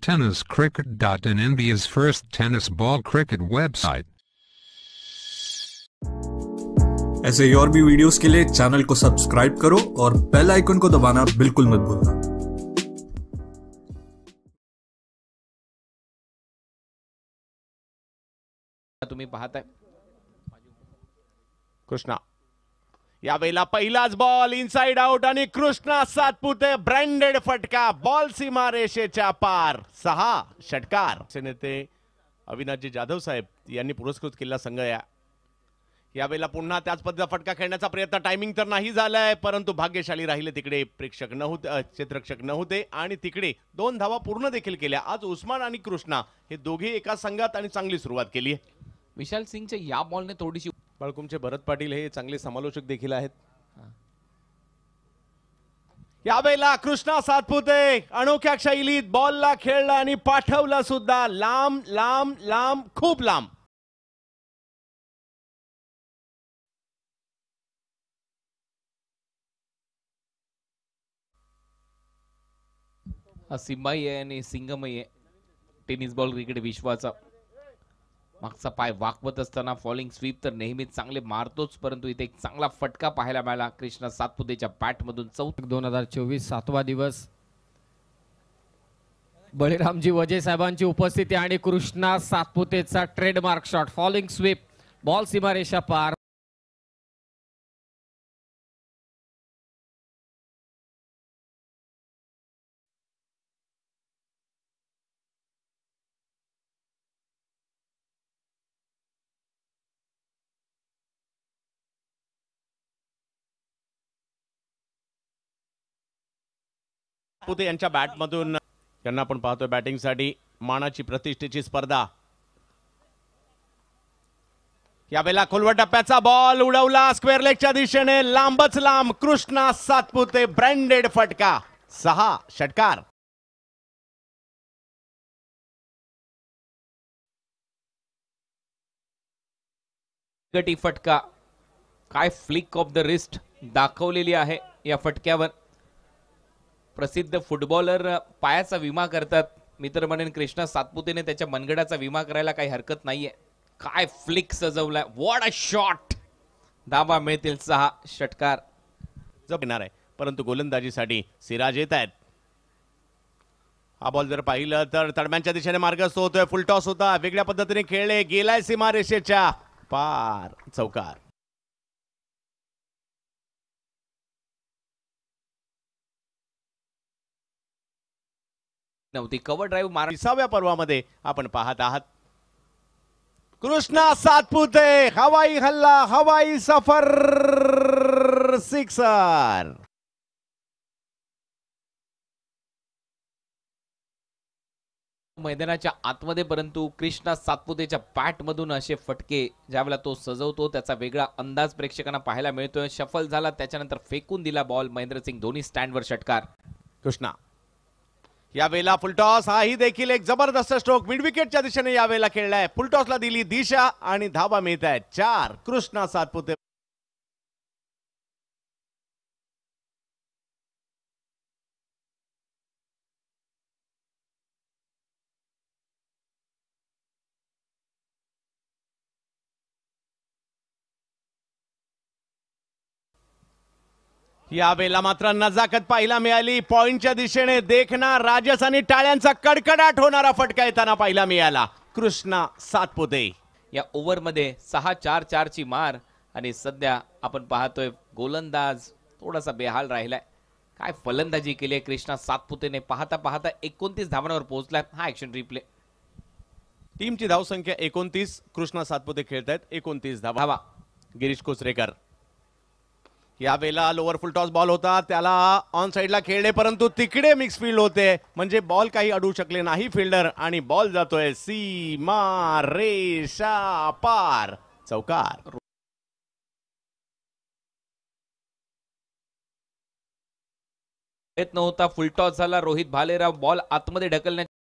tenniscricket.in, India's first tennis ball cricket website. ऐसे और भी वीडियोस के लिए चैनल को सब्सक्राइब करो और बेल आइकन को दबाना बिल्कुल मत भूलना। तुम्ही पाहताय कृष्णा यावेळेला पहिलाच बॉल इनसाइड आउट आणि कृष्णा सातपुते ब्रँडेड फटका, बॉल सीमा रेषेच्या पार, 6 षटकार। नेते अविनाशजी जाधव साहेब यांनी पुरस्कृत केलेला संघ यावेळेला पुन्हा त्याच पद्धतीचा फटका खेळण्याचा प्रयत्न, टायमिंग तर नाही झालाय परंतु भाग्यशाली राहिले तिकडे प्रेक्षक नव्हते, क्षेत्ररक्षक नव्हते आणि तिकडे 2 धावा पूर्ण देखील केल्या। आज उस्मान आणि कृष्णा हे दोघे एका संघात आणि चांगली सुरुवात केली आहे। विशाल सिंगच्या या बॉलने थोडीशी बाळकुमचे भरत पाटील हे चांगले समालोचक देखील आहेत। यावेळेला कृष्णा सातपुते अनोख्या शैलीत बॉलला खेळला आणि पाठवला सुद्धा लांब लांब लांब, खूप लांब। सिंबाई आहे आणि सिंगमही आहे टेनिस बॉल क्रिकेट विश्वाचा। मागचा पाय वाकवत असताना फॉलिंग स्वीप तर नेहमीच चांगले मारतोच, परंतु इथे एक चांगला फटका पाहायला मिळाला कृष्णा सातपुतेच्या बॅट मधून। 2024 7वा दिवस, बळीरामजी वजे साहेबांची उपस्थिती आणि कृष्णा सातपुतेचा trademark shot, falling sweep, ball सीमारेषा पार। पुते यांच्या बॅटमधून त्यांना आपण पाहतोय बॅटिंगसाठी मानाची प्रतिष्ठेची स्पर्धा। यावेळेला खोलवर टप्प्याचा बॉल उडवला स्क्वेअर लेगच्या दिशेने, लांबच लांब, कृष्णा सातपुते ब्रँडेड फटका, 6 षटकार। गटी फटका, काय फ्लिक ऑफ द रिस्ट दाखवलेली आहे या फटक्यावर। प्रसिद्ध फुटबॉलर पायाचा विमा करतात, मी तर म्हणेन कृष्णा सातपुतेने त्याच्या मनगडाचा विमा करायला काही हरकत नाहीये। काय फ्लिक सजवलाय, व्हॉट अ शॉट, धावा मिळतील, 6 षटकार। जपणार आहे परंतु गोलंदाजीसाठी सिराज येत आहेत। हा बॉल जर पाहिलं तर तडम्यांच्या दिशेने मार्गस्थ होतोय, फुल टॉस होता, वेगळ्या पद्धतीने खेळले, गेलाय सीमा रेषेच्या पार, चौकार। नव्हती कव्हर ड्राईव्ह मार। 20व्या पर्वामध्ये आपण पाहत आहात कृष्णा सातपुते, हवाई हल्ला, हवाई सफर, सिक्सर। मैदानाच्या आतमध्ये, परंतु कृष्णा सातपुतेच्या बॅट मधून असे फटके ज्यावेळेला तो सजवतो त्याचा वेगळा अंदाज प्रेक्षकांना पाहायला मिळतोय। शफल झाला, त्याच्यानंतर फेकून दिला बॉल, महेंद्रसिंग धोनी स्टँडवर, षटकार। कृष्णा यावेळेला फुलटॉस, हा ही देखील एक जबरदस्त स्ट्रोक मिड विकेटच्या दिशेने यावेळेला खेळलाय, फुलटॉसला दिली दिशा आणि धावा मिळत आहेत, 4 कृष्णा सातपुते। यावेळेला मात्र नजाकत पाहायला मिळाली, पॉइंटच्या दिशेने देखना राजस आणि टाळ्यांचा कडकडाट होणारा फटका येताना पाहायला मिळाला, कृष्णा सातपुते। या ओव्हरमध्ये 6-4-4 ची मार आणि सध्या आपण पाहतोय गोलंदाज थोडासा बेहाल राहिलाय। काय फलंदाजी केली कृष्णा सातपुतेने, पाहता पाहता 29 धावांवर पोहोचलाय। हा ऍक्शन रिप्ले, टीमची धावसंख्या 29, कृष्णा सातपुते खेळतायत 29 धावा। गिरीश कोचरेकर यावेळेला लोअर फुल टॉस बॉल होता, त्याला ऑन साइडला खेळले परंतु तिकडे मिक्स फील्ड होते, म्हणजे बॉल काही अडवू शकले नाही फिल्डर आणि बॉल जातोय सीमा रेषा पार, चौकार। प्रयत्न होता, फुल टॉस झाला, रोहित भालेराव बॉल आतमध्ये ढकलण्याचा